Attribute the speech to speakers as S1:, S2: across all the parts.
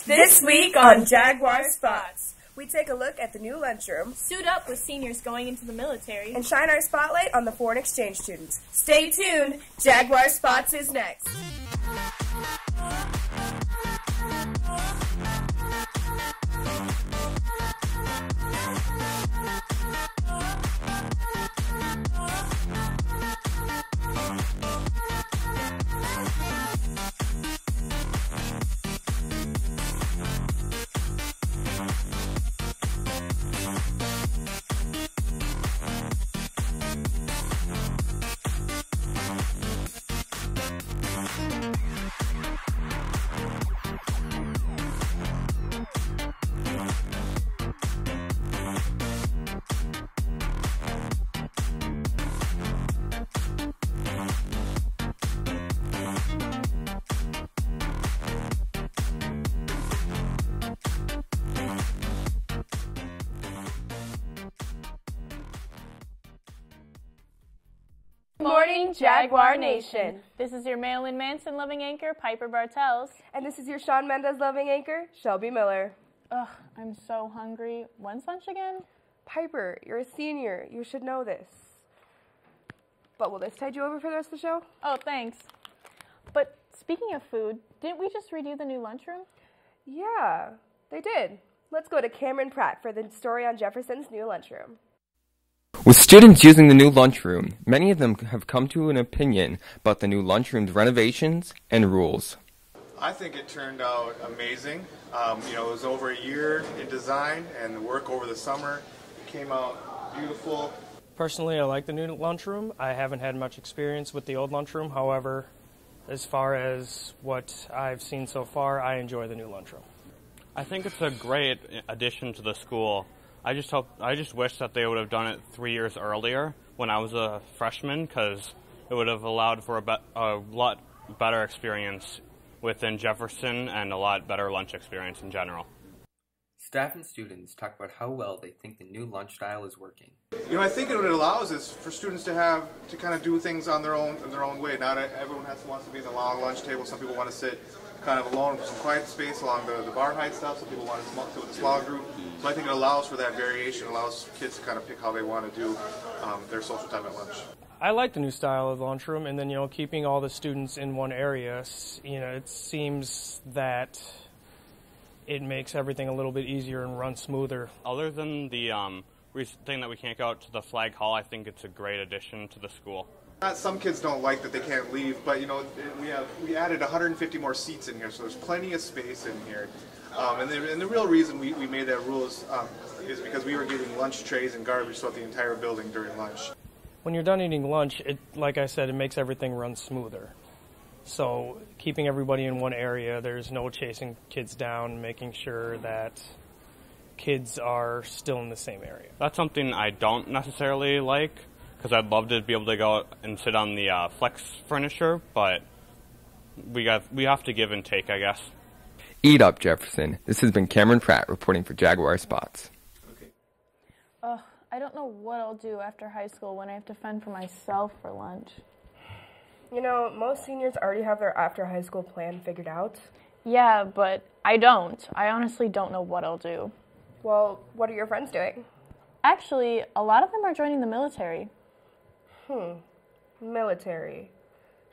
S1: This week on Jaguar Spots, we take a look at the new lunchroom,
S2: suit up with seniors going into the military,
S1: and shine our spotlight on the foreign exchange students. Stay tuned, Jaguar Spots is next.
S2: Good morning, Jaguar Nation. This is your Marilyn Manson loving anchor, Piper Bartels.
S1: And this is your Shawn Mendes loving anchor, Shelby Miller.
S2: Ugh, I'm so hungry. When's lunch again?
S1: Piper, you're a senior. You should know this. But will this tide you over for the rest of the show?
S2: Oh, thanks. But speaking of food, didn't we just redo the new lunchroom?
S1: Yeah, they did. Let's go to Cameron Pratt for the story on Jefferson's new lunchroom.
S3: With students using the new lunchroom, many of them have come to an opinion about the new lunchroom's renovations and rules.
S4: I think it turned out amazing. It was over a year in design, and the work over the summer came out beautiful.
S5: Personally, I like the new lunchroom. I haven't had much experience with the old lunchroom. However, as far as what I've seen so far, I enjoy the new lunchroom.
S6: I think it's a great addition to the school. I just wish that they would have done it 3 years earlier when I was a freshman, because it would have allowed for a lot better experience within Jefferson and a lot better lunch experience in general.
S7: Staff and students talk about how well they think the new lunch style is working.
S4: I think what it allows is for students to kind of do things on their own way. Not everyone wants to be in the long lunch table. Some people want to sit kind of alone with some quiet space along the bar height stuff. Some people want to sit with a small group. So I think it allows for that variation. It allows kids to kind of pick how they want to do their social time at lunch.
S5: I like the new style of the lunchroom, and then keeping all the students in one area. It seems that it makes everything a little bit easier and run smoother.
S6: Other than the thing that we can't go out to the flag hall, I think it's a great addition to the school.
S4: Some kids don't like that they can't leave, but we added 150 more seats in here, so there's plenty of space in here. And the real reason we made that rule is because we were getting lunch trays and garbage throughout the entire building during lunch.
S5: When you're done eating lunch, like I said, it makes everything run smoother. So keeping everybody in one area, there's no chasing kids down, making sure that kids are still in the same area.
S6: That's something I don't necessarily like, because I'd love to be able to go and sit on the flex furniture, but we have to give and take, I guess.
S3: Eat up, Jefferson. This has been Cameron Pratt reporting for Jaguar Spots.
S2: Okay. I don't know what I'll do after high school when I have to fend for myself for lunch.
S1: Most seniors already have their after high school plan figured out.
S2: Yeah, but I don't. I honestly don't know what I'll do.
S1: Well, what are your friends doing?
S2: Actually, a lot of them are joining the military.
S1: Military.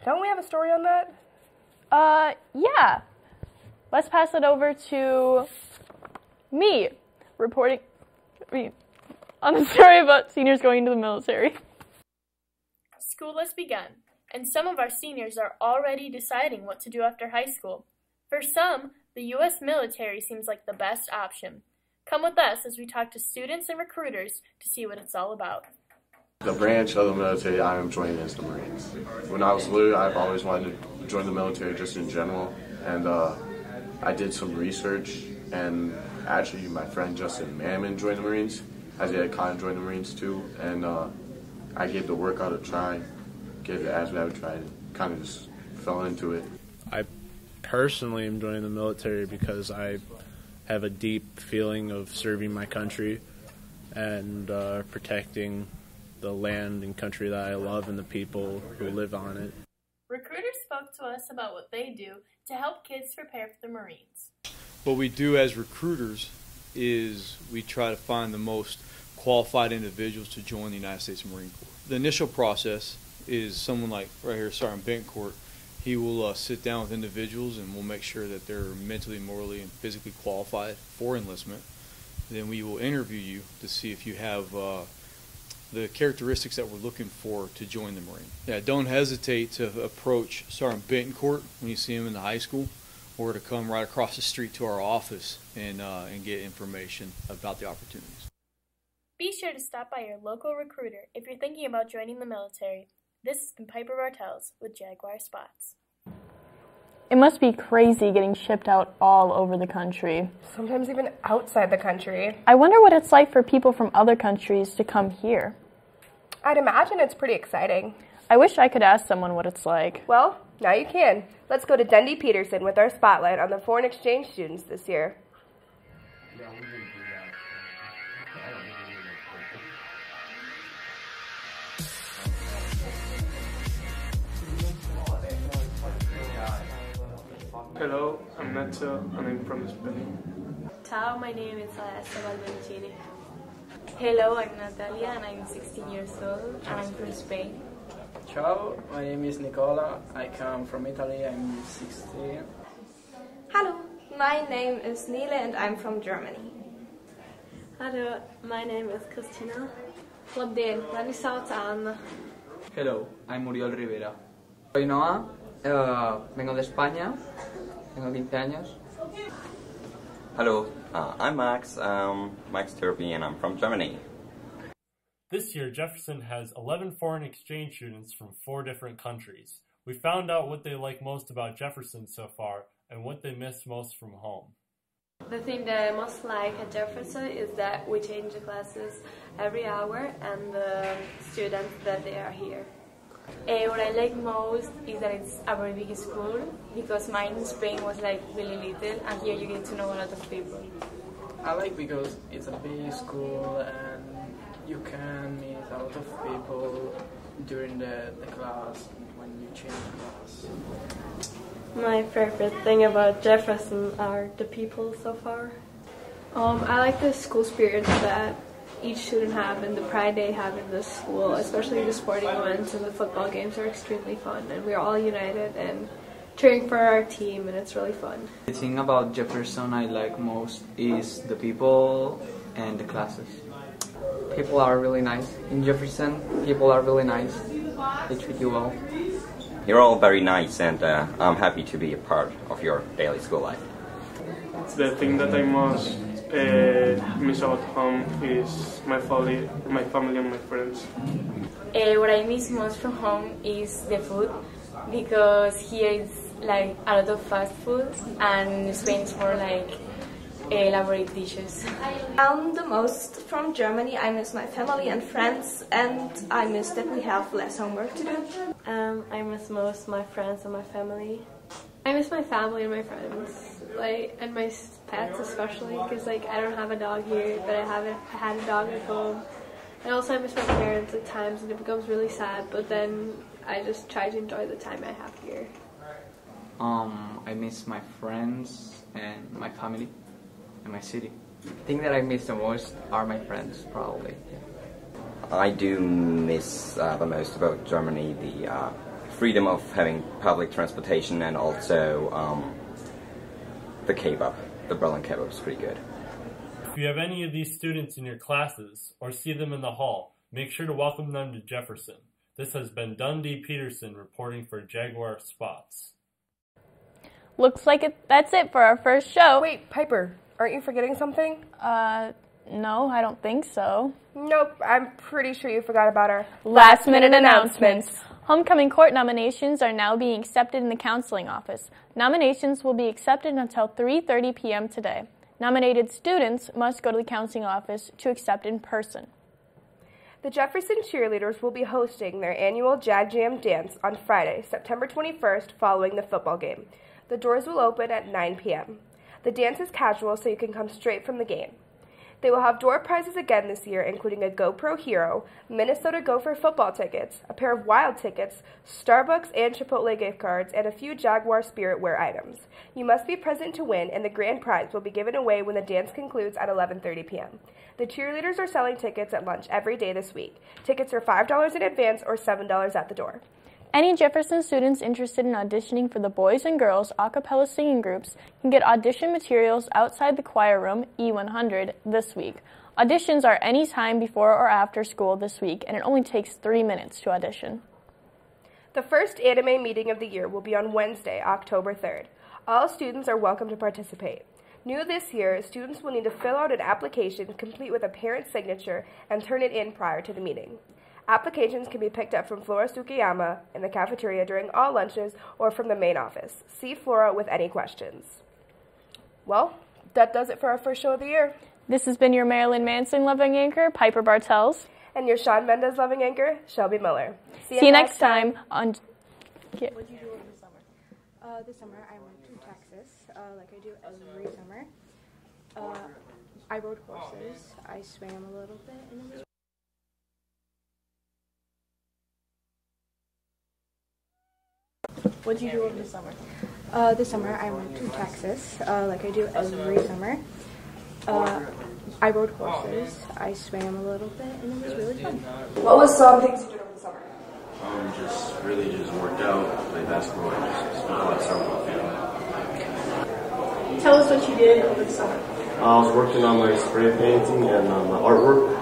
S1: Don't we have a story on that?
S2: Yeah. Let's pass it over to me, reporting on the story about seniors going to the military.
S8: School has begun, and some of our seniors are already deciding what to do after high school. For some, the U.S. military seems like the best option. Come with us as we talk to students and recruiters to see what it's all about.
S9: The branch of the military I am joining is the Marines. When I was little, I've always wanted to join the military just in general, and I did some research, and actually my friend Justin Mammon joined the Marines. Isaiah Khan joined the Marines too, and I gave the workout a try, gave the ASVAB a try, and kind of just fell into it.
S10: I personally am joining the military because I have a deep feeling of serving my country and protecting the land and country that I love and the people who live on it.
S8: Recruiters spoke to us about what they do to help kids prepare for the Marines.
S11: what we do as recruiters is we try to find the most qualified individuals to join the United States Marine Corps. The initial process is someone like right here, Sergeant Bencourt. He will sit down with individuals and we'll make sure that they're mentally, morally, and physically qualified for enlistment. Then we will interview you to see if you have the characteristics that we're looking for to join the Marine. Yeah, don't hesitate to approach Sergeant Bencourt when you see him in the high school, or to come right across the street to our office and get information about the opportunities.
S8: Be sure to stop by your local recruiter if you're thinking about joining the military. This has been Piper Bartels with Jaguar Spots.
S2: It must be crazy getting shipped out all over the country.
S1: Sometimes even outside the country.
S2: I wonder what it's like for people from other countries to come here.
S1: I'd imagine it's pretty exciting.
S2: I wish I could ask someone what it's like.
S1: Well, now you can. Let's go to Dundee Peterson with our spotlight on the foreign exchange students this year.
S12: Hello, I'm Nacho and I'm from Spain.
S13: Ciao, my name is Esteban Bencini. Hello, I'm Natalia and I'm 16 years old and I'm from Spain.
S14: Ciao, my name is Nicola. I come from Italy. I'm 16.
S15: Hello, my name is Nele and I'm from Germany.
S16: Hello, my name is Christina. Labdien, mani sauc Anna.
S17: Hello, I'm Muriel Rivera. Soy Noah, vengo de España, tengo 15 años.
S18: Hello, I'm Max, Max Turby, and I'm from Germany.
S19: This year, Jefferson has 11 foreign exchange students from 4 different countries. We found out what they like most about Jefferson so far and what they miss most from home.
S16: The thing that I most like at Jefferson is that we change the classes every hour and the students that they are here. What I like most is that it's a very big school, because mine in Spain was like really little, and here you get to know a lot of people.
S14: I like because it's a big school and you can meet a lot of people during the class when you change class.
S16: My favorite thing about Jefferson are the people so far. I like the school spirit that each student have and the pride they have in this school, especially the sporting events and the football games are extremely fun, and we're all united and cheering for our team, and it's really fun.
S17: The thing about Jefferson I like most is the people and the classes. People are really nice. In Jefferson, people are really nice. They treat you well.
S18: You're all very nice, and I'm happy to be a part of your daily school life.
S12: The thing that I most miss about home is my family and my friends.
S13: What I miss most from home is the food, because here it's like a lot of fast food, and in Spain it's more like elaborate dishes.
S15: The most from Germany. I miss my family and friends, and I miss that we have less homework to do.
S16: I miss most my friends and my family. I miss my family and my friends, and my pets especially, because I don't have a dog here, but I had a dog at home. And also I miss my parents at times, and it becomes really sad, but then I just try to enjoy the time I have here.
S17: I miss my friends and my family and my city. The thing that I miss the most are my friends, probably.
S18: I do miss the most about Germany the freedom of having public transportation, and also the kebab. The Berlin kebab is pretty good.
S19: If you have any of these students in your classes or see them in the hall, make sure to welcome them to Jefferson. This has been Dundee Peterson reporting for Jaguar Spots.
S2: Looks like that's it for our first show.
S1: Wait, Piper, aren't you forgetting something?
S2: No, I don't think so.
S1: Nope, I'm pretty sure you forgot about our
S2: last-minute announcements. Homecoming court nominations are now being accepted in the counseling office. Nominations will be accepted until 3:30 p.m. today. Nominated students must go to the counseling office to accept in person.
S1: The Jefferson cheerleaders will be hosting their annual Jag Jam dance on Friday, September 21st, following the football game. The doors will open at 9 p.m. The dance is casual, so you can come straight from the game. They will have door prizes again this year, including a GoPro Hero, Minnesota Gopher football tickets, a pair of Wild tickets, Starbucks and Chipotle gift cards, and a few Jaguar Spirit wear items. You must be present to win, and the grand prize will be given away when the dance concludes at 11:30 p.m. The cheerleaders are selling tickets at lunch every day this week. Tickets are $5 in advance or $7 at the door.
S2: Any Jefferson students interested in auditioning for the boys and girls a cappella singing groups can get audition materials outside the choir room, E100, this week. Auditions are any time before or after school this week, and it only takes 3 minutes to audition.
S1: The first anime meeting of the year will be on Wednesday, October 3rd. All students are welcome to participate. New this year, students will need to fill out an application complete with a parent's signature and turn it in prior to the meeting. Applications can be picked up from Flora Sukiyama in the cafeteria during all lunches or from the main office. See Flora with any questions. Well, that does it for our first show of the year.
S2: This has been your Marilyn Manson loving anchor, Piper Bartels.
S1: And your Sean Mendez loving anchor, Shelby Miller.
S2: See you next time on...
S20: What did you do over the summer? This summer I went to Texas, like I do every summer. I rode horses, I swam a little bit, and it was...
S2: What did you do over the summer?
S20: This summer I went to Texas, like I do every summer. I rode horses, I swam a little bit, and it was really fun.
S1: What was some things you did over the summer?
S9: Just really worked out, played basketball, and just spent a lot of summer with family.
S2: Tell us what you did over the summer.
S9: I was working on my spray painting and my artwork,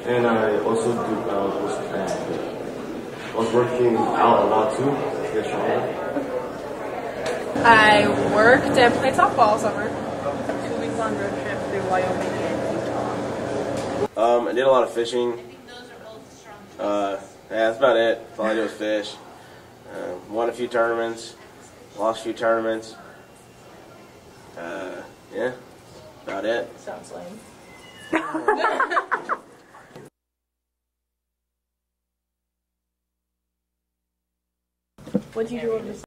S9: and I also was working out a lot too.
S21: I worked and played softball all summer. 2 weeks long road trip through Wyoming and Utah.
S9: I did a lot of fishing. Yeah, that's about it. That's all I did was fish. Won a few tournaments, lost a few tournaments. Yeah, about it.
S21: Sounds lame.
S2: What did you do over the summer?